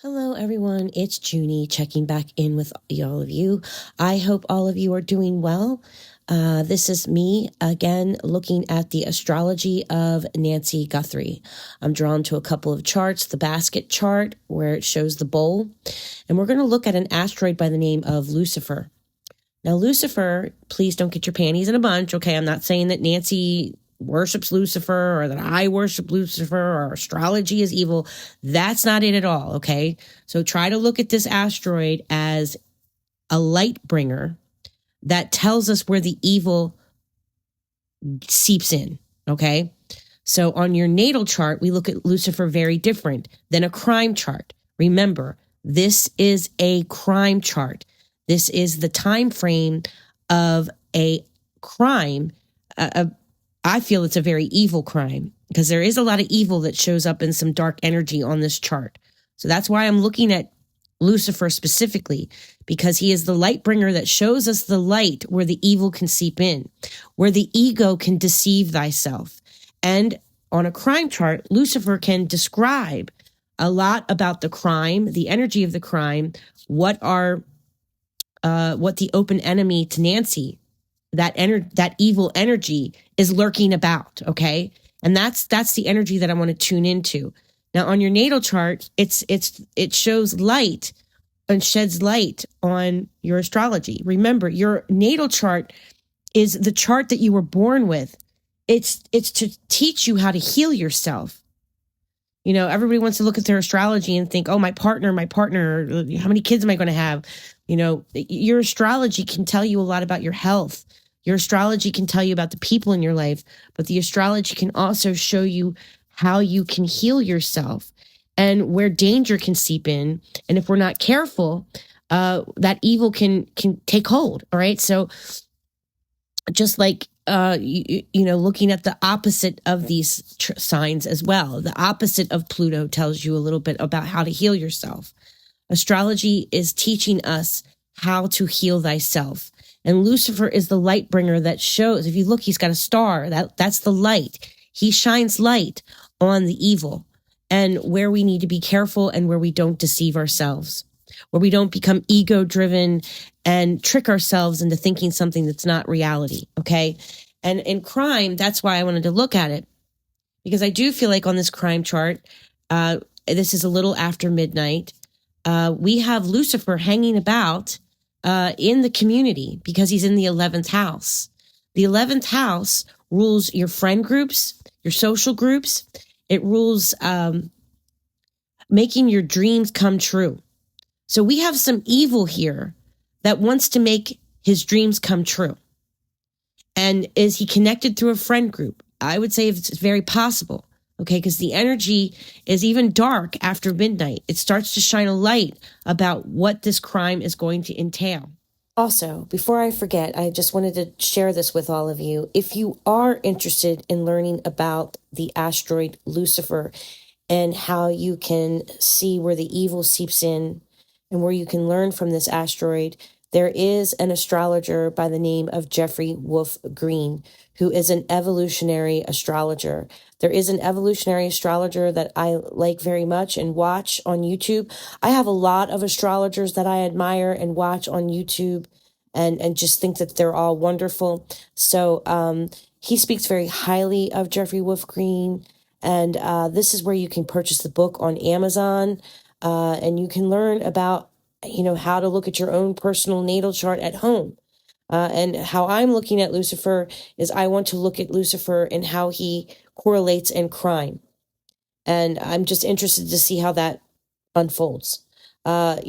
Hello, everyone. It's Juni checking back in with all of you. I hope all of you are doing well. This is me again looking at the astrology of Nancy Guthrie. I'm drawn to a couple of charts, the basket chart where it shows the bowl, and we're going to look at an asteroid by the name of Lucifer. Now, Lucifer, please don't get your panties in a bunch, okay? I'm not saying that Nancy worships Lucifer or that I worship Lucifer or astrology is evil. That's not it at all, okay? So try to look at this asteroid as a light bringer that tells us where the evil seeps in, okay? So on your natal chart, we look at Lucifer very different than a crime chart. Remember, this is a crime chart. This is the time frame of a crime. I feel it's a very evil crime because there is a lot of evil that shows up in some dark energy on this chart. So that's why I'm looking at Lucifer specifically, because he is the light bringer that shows us the light where the evil can seep in, where the ego can deceive thyself. And on a crime chart, Lucifer can describe a lot about the crime, the energy of the crime, what the open enemy to Nancy, that evil energy is lurking about, okay? And that's the energy that I want to tune into. Now on your natal chart, it shows light and sheds light on your astrology. Remember, your natal chart is the chart that you were born with. It's to teach you how to heal yourself. You know, everybody wants to look at their astrology and think, oh, my partner, how many kids am I going to have? You know, your astrology can tell you a lot about your health. Your astrology can tell you about the people in your life, but the astrology can also show you how you can heal yourself and where danger can seep in. And if we're not careful, that evil can take hold. All right. So just like, looking at the opposite of these signs as well, the opposite of Pluto tells you a little bit about how to heal yourself. Astrology is teaching us how to heal thyself. And Lucifer is the light bringer that shows, if you look, he's got a star. That's the light. He shines light on the evil and where we need to be careful and where we don't deceive ourselves, where we don't become ego-driven and trick ourselves into thinking something that's not reality, okay? And in crime, that's why I wanted to look at it, because I do feel like on this crime chart, this is a little after midnight, we have Lucifer hanging about in the community because he's in the 11th house. The 11th house rules your friend groups, your social groups. It rules making your dreams come true. So we have some evil here that wants to make his dreams come true. And is he connected through a friend group? I would say it's very possible. Okay, because the energy is even dark after midnight. It starts to shine a light about what this crime is going to entail. Also, before I forget, I just wanted to share this with all of you. If you are interested in learning about the asteroid Lucifer and how you can see where the evil seeps in and where you can learn from this asteroid, there is an astrologer by the name of Guthrie Where, who is an evolutionary astrologer. There is an evolutionary astrologer that I like very much and watch on YouTube. I have a lot of astrologers that I admire and watch on YouTube and just think that they're all wonderful. So he speaks very highly of Guthrie Where, and this is where you can purchase the book on Amazon, and you can learn about how to look at your own personal natal chart at home. And how I'm looking at Lucifer is I want to look at Lucifer and how he correlates in crime. And I'm just interested to see how that unfolds. I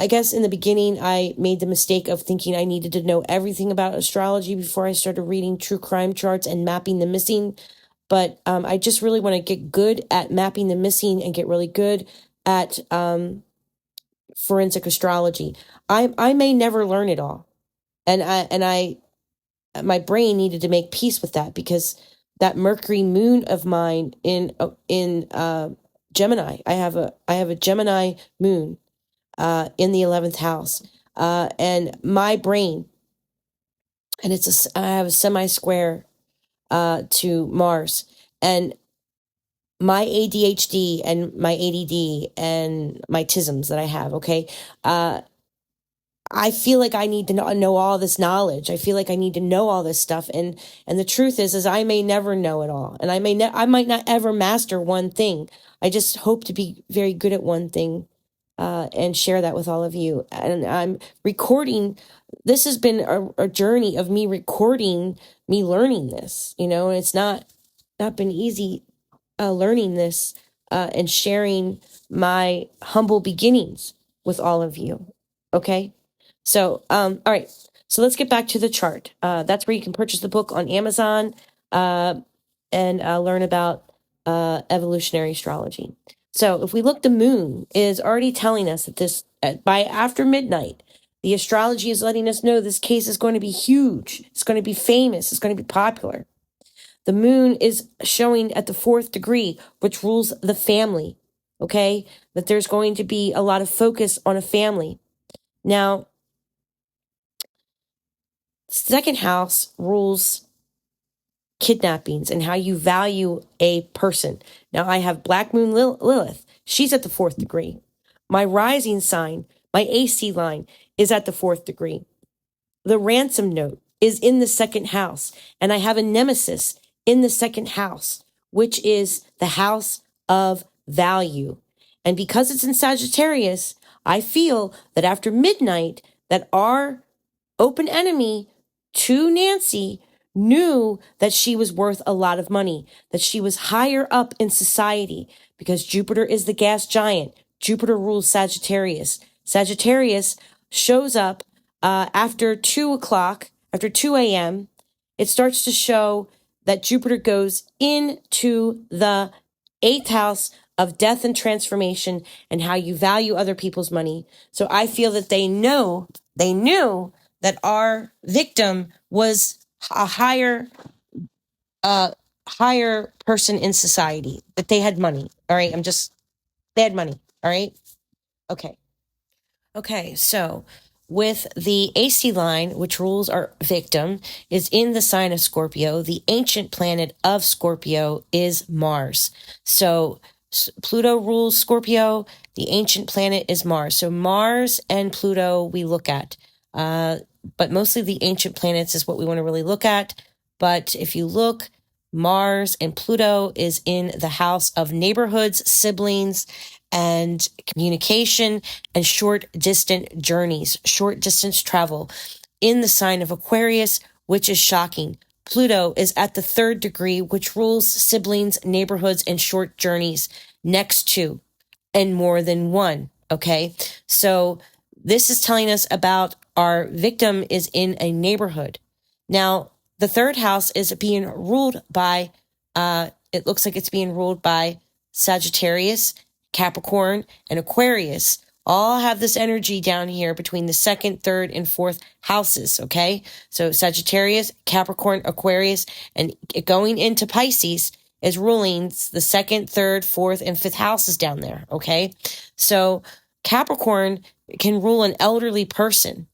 guess in the beginning, I made the mistake of thinking I needed to know everything about astrology before I started reading true crime charts and mapping the missing. But I just really want to get good at mapping the missing and get really good at forensic astrology. I may never learn it all. And my brain needed to make peace with that, because that Mercury moon of mine in Gemini, I have a Gemini moon in the 11th house, and my brain, and I have a semi-square to Mars, and my ADHD and my ADD and my tisms that I have, okay? I feel like I need to know all this knowledge. I feel like I need to know all this stuff. And the truth is I may never know it all. And I might not ever master one thing. I just hope to be very good at one thing, and share that with all of you. And I'm recording. This has been a journey of me recording, me learning this, and it's not been easy, learning this, and sharing my humble beginnings with all of you. Okay. So, all right. So let's get back to the chart. That's where you can purchase the book on Amazon, and learn about evolutionary astrology. So if we look, the moon is already telling us that this, by after midnight, the astrology is letting us know this case is going to be huge. It's going to be famous. It's going to be popular. The moon is showing at the 4th degree, which rules the family. Okay. That there's going to be a lot of focus on a family. Now, second house rules kidnappings and how you value a person. Now, I have Black Moon Lilith. She's at the 4th degree. My rising sign, my AC line, is at the 4th degree. The ransom note is in the 2nd house, and I have a nemesis in the 2nd house, which is the house of value. And because it's in Sagittarius, I feel that after midnight, that our open enemy to Nancy knew that she was worth a lot of money, that she was higher up in society, because Jupiter is the gas giant. Jupiter rules Sagittarius. Sagittarius shows up after 2 o'clock, after 2 a.m. It starts to show that Jupiter goes into the 8th house of death and transformation and how you value other people's money. So I feel that they knew that our victim was a higher person in society, that they had money. All right. They had money. All right. Okay. So with the AC line, which rules our victim, is in the sign of Scorpio. The ancient planet of Scorpio is Mars. So Pluto rules Scorpio. The ancient planet is Mars. So Mars and Pluto we look at. But mostly the ancient planets is what we want to really look at. But if you look, Mars and Pluto is in the house of neighborhoods, siblings, and communication, and short distance journeys, short distance travel in the sign of Aquarius, which is shocking. Pluto is at the 3rd degree, which rules siblings, neighborhoods, and short journeys next to and more than one. Okay. So this is telling us about our victim is in a neighborhood. Now, the 3rd house is being ruled by, it looks like it's being ruled by Sagittarius, Capricorn, and Aquarius. All have this energy down here between the 2nd, 3rd, and 4th houses. Okay. So Sagittarius, Capricorn, Aquarius, and going into Pisces is ruling the 2nd, 3rd, 4th, and 5th houses down there. Okay. So Capricorn can rule an elderly person.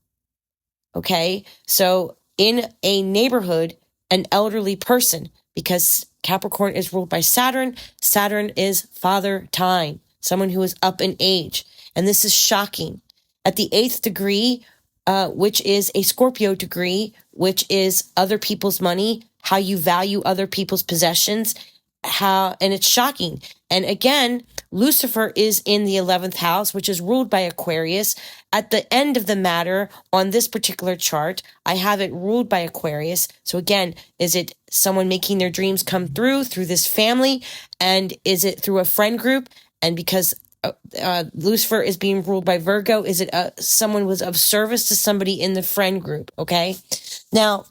Okay. So in a neighborhood, an elderly person, because Capricorn is ruled by Saturn. Saturn is father time, someone who is up in age. And this is shocking. At the 8th degree, which is a Scorpio degree, which is other people's money, how you value other people's possessions, and it's shocking. And again, Lucifer is in the 11th house, which is ruled by Aquarius. At the end of the matter on this particular chart, I have it ruled by Aquarius. So again, is it someone making their dreams come through this family? And is it through a friend group? And because Lucifer is being ruled by Virgo, is it someone was of service to somebody in the friend group? Okay. Now,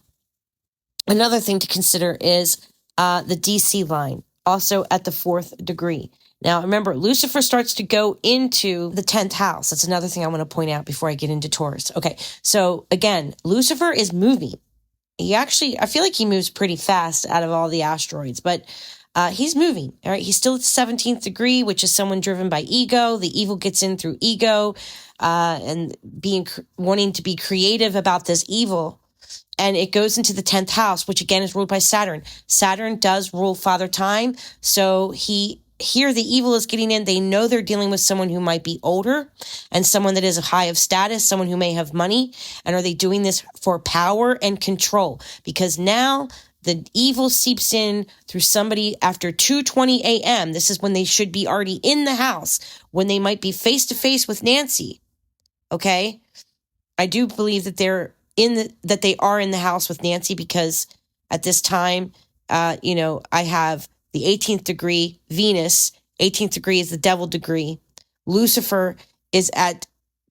another thing to consider is the DC line, also at the 4th degree. Now, remember, Lucifer starts to go into the 10th house. That's another thing I want to point out before I get into Taurus. Okay, so again, Lucifer is moving. I feel like he moves pretty fast out of all the asteroids, but he's moving. All right, he's still at the 17th degree, which is someone driven by ego. The evil gets in through ego, and wanting to be creative about this evil. And it goes into the 10th house, which again is ruled by Saturn. Saturn does rule father time. So he here the evil is getting in. They know they're dealing with someone who might be older and someone that is high of status, someone who may have money. And are they doing this for power and control? Because now the evil seeps in through somebody after 2:20 a.m. This is when they should be already in the house, when they might be face to face with Nancy. Okay? I do believe that they are in the house with Nancy, because at this time, I have the 18th degree, Venus. 18th degree is the devil degree. Lucifer is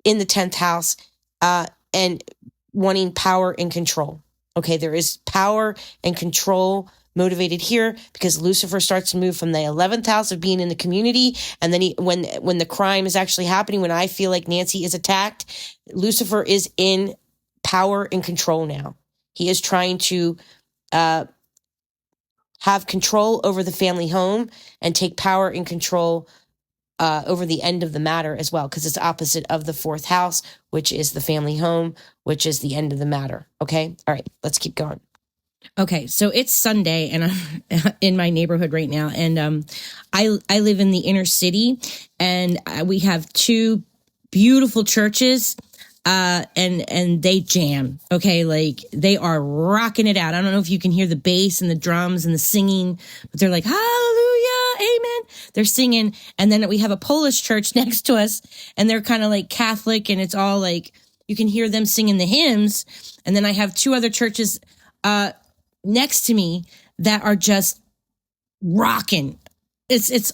in the 10th house, and wanting power and control. Okay, there is power and control motivated here, because Lucifer starts to move from the 11th house of being in the community, and then when the crime is actually happening, when I feel like Nancy is attacked, Lucifer is in power and control now. He is trying to have control over the family home and take power and control over the end of the matter as well, because it's opposite of the 4th house, which is the family home, which is the end of the matter. Okay? All right, let's keep going. Okay, so it's Sunday, and I'm in my neighborhood right now, and I live in the inner city, and we have 2 beautiful churches, and they jam. Okay, like they are rocking it out. I don't know if you can hear the bass and the drums and the singing, but they're like, hallelujah, amen. They're singing, and then we have a Polish church next to us, and they're kind of like Catholic, and it's all like you can hear them singing the hymns, and then I have 2 other churches next to me that are just rocking.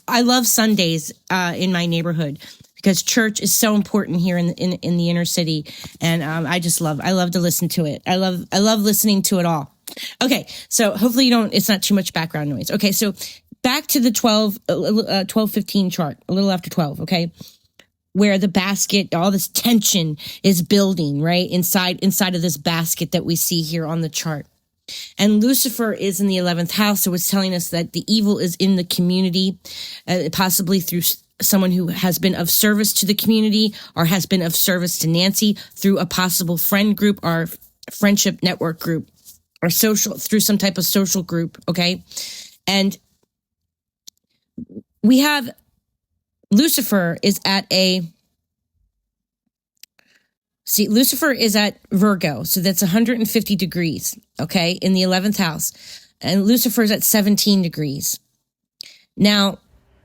I love Sundays in my neighborhood, because church is so important here in the inner city, and I love to listen to it. I love listening to it all. Okay, so hopefully it's not too much background noise. Okay, so back to the 12:15 chart, a little after 12. Okay, where the basket, all this tension is building right inside of this basket that we see here on the chart. And Lucifer is in the 11th house, so it's telling us that the evil is in the community, possibly through someone who has been of service to the community or has been of service to Nancy through a possible friend group or friendship network group or through some type of social group, okay? And we have Lucifer is at Lucifer is at Virgo, so that's 150 degrees, okay, in the 11th house. And Lucifer is at 17 degrees. Now,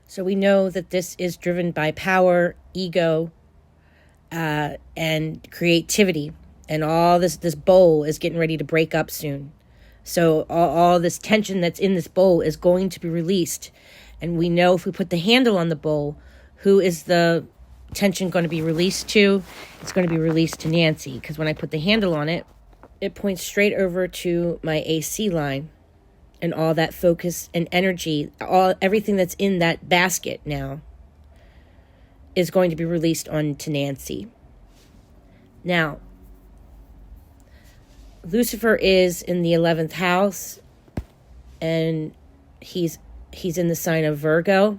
so we know that this is driven by power, ego, and creativity. And all this bowl is getting ready to break up soon. So all this tension that's in this bowl is going to be released. And we know if we put the handle on the bowl, who is the tension going to be released to? It's going to be released to Nancy, because when I put the handle on it, it points straight over to my AC line, and all that focus and energy, everything that's in that basket now is going to be released on to Nancy. Now, Lucifer is in the 11th house, and he's in the sign of Virgo.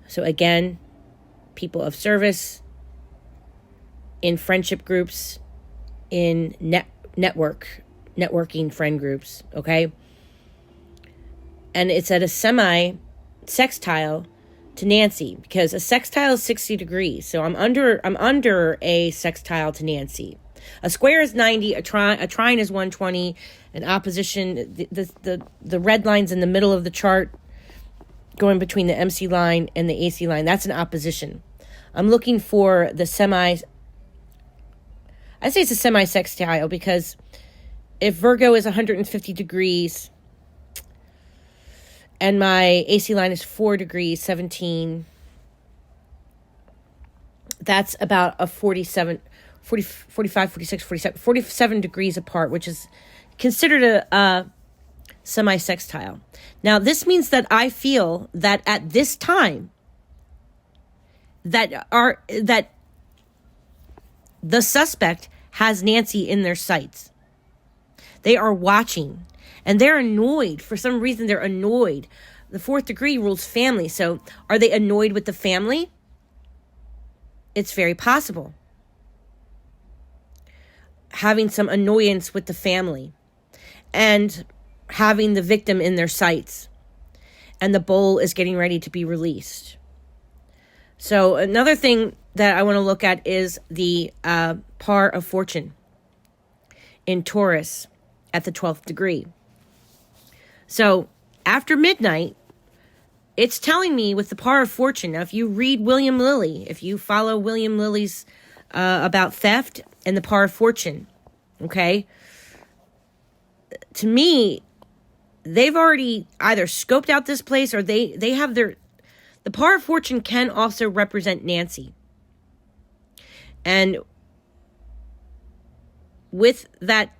So again, people of service, in friendship groups, in networking friend groups, okay? And it's at a semi-sextile to Nancy, because a sextile is 60 degrees. So I'm under a sextile to Nancy. A square is 90, a trine is 120, an opposition, the red lines in the middle of the chart going between the MC line and the AC line, that's an opposition. I'm looking for the I say it's a semi-sextile, because if Virgo is 150 degrees and my AC line is 4 degrees, 17, that's about a 47 degrees apart, which is considered a semi-sextile. Now, this means that I feel that at this time, that the suspect has Nancy in their sights. They are watching, and they're annoyed. For some reason, they're annoyed. The 4th degree rules family, so are they annoyed with the family? It's very possible. Having some annoyance with the family and having the victim in their sights. and the bowl is getting ready to be released. So another thing that I want to look at is the par of fortune in Taurus at the 12th degree. So after midnight, it's telling me with the par of fortune. Now, if you read William Lilly, if you follow William Lilly's about theft and the par of fortune, okay, to me, they've already either scoped out this place or they have their... The par of fortune can also represent Nancy. And with that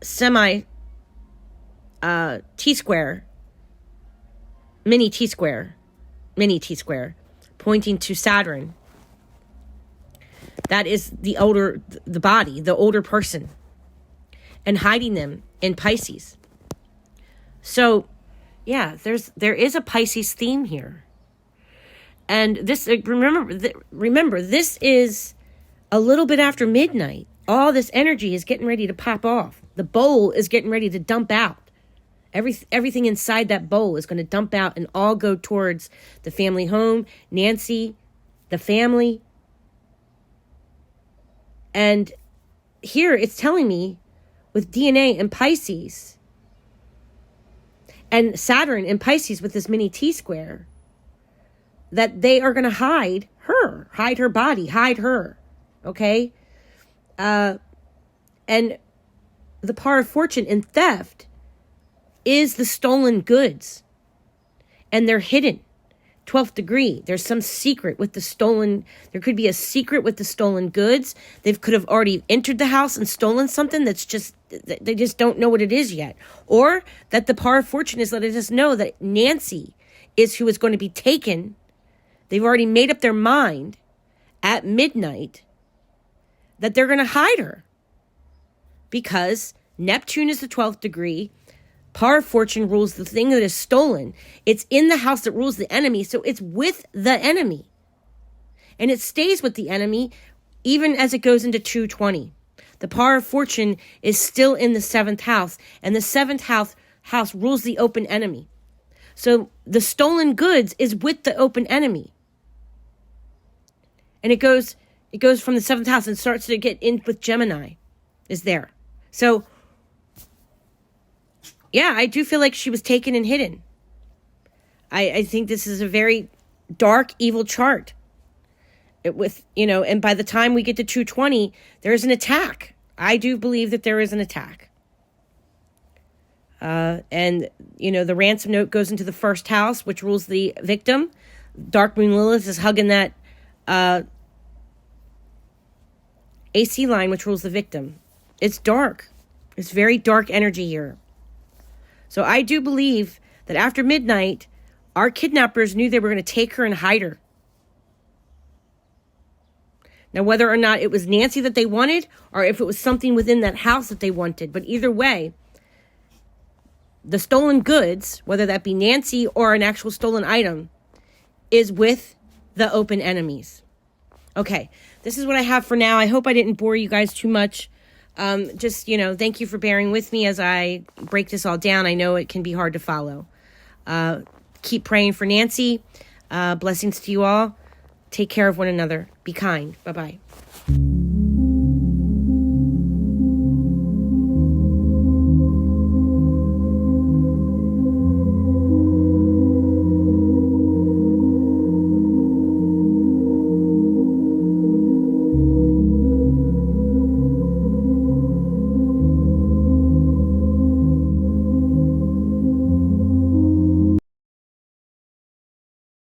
semi T-square, mini T-square, pointing to Saturn, that is the body, the older person, and hiding them in Pisces. So, yeah, there is a Pisces theme here. And this, remember, this is a little bit after midnight. All this energy is getting ready to pop off. The bowl is getting ready to dump out. Everything inside that bowl is going to dump out and all go towards the family home, Nancy, the family. And here it's telling me with DNA and Pisces and Saturn and Pisces with this mini T-square, that they are going to hide her body, hide her, okay? And the par of fortune in theft is the stolen goods, and they're hidden. 12th degree, there's some secret with the stolen, there could be a secret with the stolen goods. They could have already entered the house and stolen something that's just, they just don't know what it is yet. Or that the par of fortune is letting us know that Nancy is who is going to be taken. They've already made up their mind at midnight that they're going to hide her because Neptune is the 12th degree. Par of fortune rules the thing that is stolen. It's in the house that rules the enemy, so it's with the enemy. And it stays with the enemy even as it goes into 220. The par of fortune is still in the 7th house, and the 7th house rules the open enemy. So the stolen goods is with the open enemy. And it goes from the 7th house and starts to get in with Gemini is there. So, yeah, I do feel like she was taken and hidden. I think this is a very dark, evil chart. And by the time we get to 220, there's an attack. I do believe that there is an attack. And the ransom note goes into the 1st house, which rules the victim. Dark Moon Lilith is hugging that AC line, which rules the victim. It's dark. It's very dark energy here. So I do believe that after midnight, our kidnappers knew they were going to take her and hide her. Now, whether or not it was Nancy that they wanted, or if it was something within that house that they wanted, but either way, the stolen goods, whether that be Nancy or an actual stolen item, is with the open enemies. Okay, this is what I have for now. I hope I didn't bore you guys too much. Thank you for bearing with me as I break this all down. I know it can be hard to follow. Keep praying for Nancy. Blessings to you all. Take care of one another. Be kind. Bye-bye.